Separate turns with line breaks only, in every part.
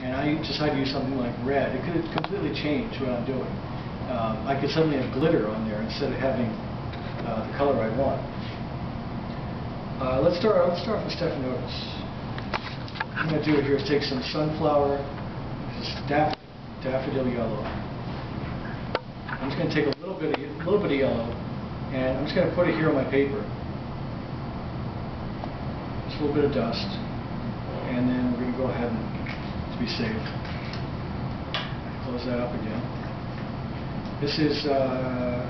and I decide to use something like red, it could completely change what I'm doing. I could suddenly have glitter on there instead of having the color I want. Let's start with Stephanotis. What I'm going to do here is take some sunflower, daffodil yellow. I'm just going to take a little bit of yellow, and I'm just going to put it here on my paper. Just a little bit of dust, and then we're going to go ahead and, to be safe, close that up again. This is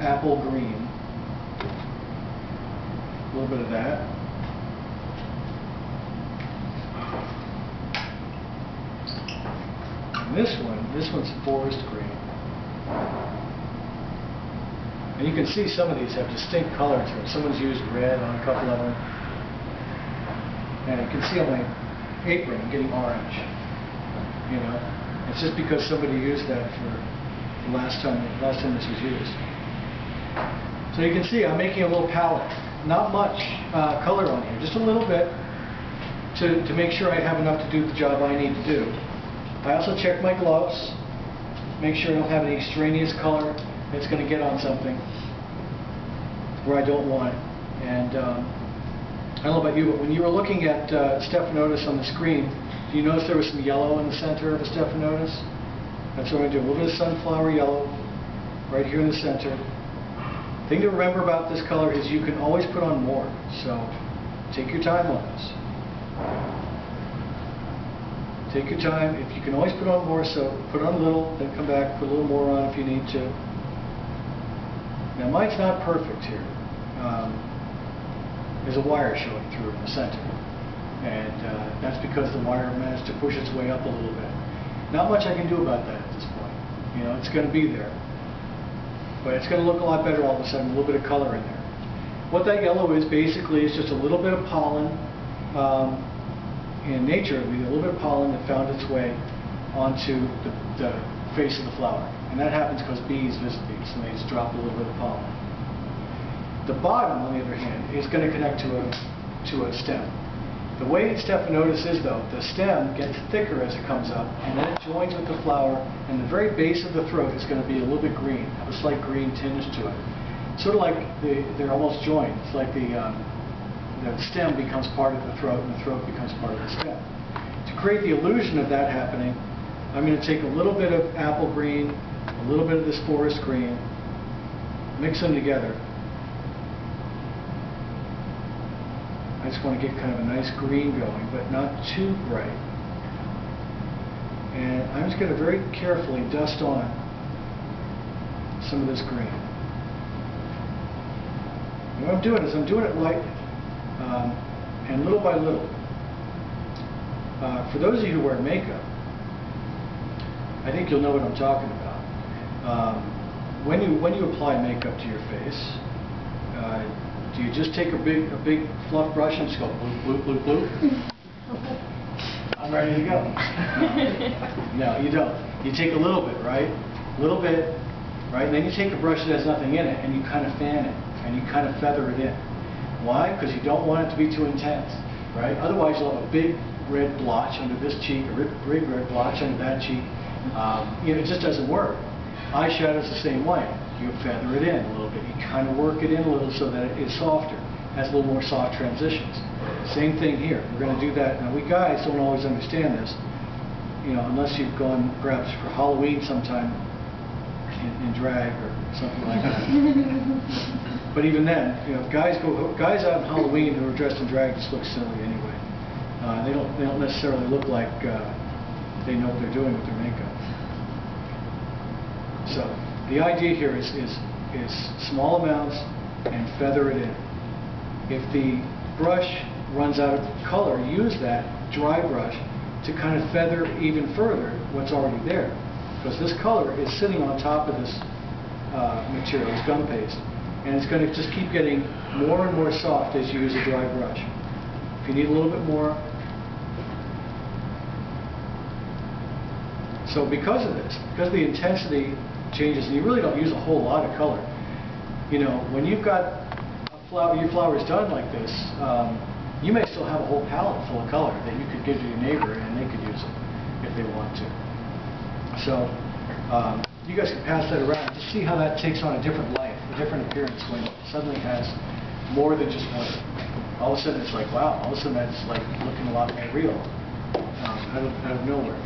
apple green. A little bit of that. And this one's forest green. And you can see some of these have distinct color to them. Someone's used red on a couple of them. And you can see on my apron I'm getting orange. You know, it's just because somebody used that for the last time this was used. So you can see I'm making a little palette. Not much color on here, just a little bit to make sure I have enough to do the job I need to do. I also check my gloves, make sure I don't have any extraneous color that's going to get on something where I don't want it. And I don't know about you, but when you were looking at Stephanotis on the screen, do you notice there was some yellow in the center of the Stephanotis? That's what I'm going to do. A little bit of sunflower yellow right here in the center. The thing to remember about this color is you can always put on more, so take your time on this. Take your time. If you can always put on more, so put on a little, then come back, put a little more on if you need to. Now mine's not perfect here. There's a wire showing through in the center, and that's because the wire managed to push its way up a little bit. Not much I can do about that at this point. You know, it's going to be there. But it's going to look a lot better all of a sudden, a little bit of color in there. What that yellow is basically is just a little bit of pollen. In nature, it would be a little bit of pollen that found its way onto the face of the flower. And that happens because bees visit these, and they just drop a little bit of pollen. The bottom, on the other hand, is going to connect to a stem. The way Stephanotis is, though, the stem gets thicker as it comes up, and then it joins with the flower, and the very base of the throat is going to be a little bit green, have a slight green tinge to it. Sort of like they're almost joined. It's like the stem becomes part of the throat, and the throat becomes part of the stem. To create the illusion of that happening, I'm going to take a little bit of apple green, a little bit of this forest green, mix them together. I just want to get kind of a nice green going, but not too bright. And I'm just going to very carefully dust on some of this green. And what I'm doing is I'm doing it lightly, and little by little. For those of you who wear makeup, I think you'll know what I'm talking about. When you apply makeup to your face, do you just take a big fluff brush and just go bloop, bloop, bloop, bloop? I'm ready to go. No, you don't. You take a little bit, right? A little bit, right? And then you take a brush that has nothing in it and you kind of fan it and you kind of feather it in. Why? Because you don't want it to be too intense, right? Otherwise you'll have a big red blotch under this cheek, a big red blotch under that cheek. You know, it just doesn't work. Eyeshadow's the same way. You feather it in a little bit. You kind of work it in a little so that it is softer, has a little more soft transitions. Same thing here. We're going to do that. Now, we guys don't always understand this, you know, unless you've gone perhaps for Halloween sometime in drag or something like that. But even then, you know, guys out on Halloween who are dressed in drag just look silly anyway. They don't necessarily look like they know what they're doing with their makeup. So the idea here is small amounts and feather it in. If the brush runs out of color, use that dry brush to kind of feather even further what's already there. Because this color is sitting on top of this material, this gum paste, and it's going to just keep getting more and more soft as you use a dry brush. If you need a little bit more. So because of this, because the intensity changes, and you really don't use a whole lot of color, you know, when you've got a flower, your flower is done like this, you may still have a whole palette full of color that you could give to your neighbor and they could use it if they want too. So you guys can pass that around to see how that takes on a different life, a different appearance when it suddenly has more than just one. All of a sudden it's like, wow, all of a sudden that's like looking a lot more real out of nowhere.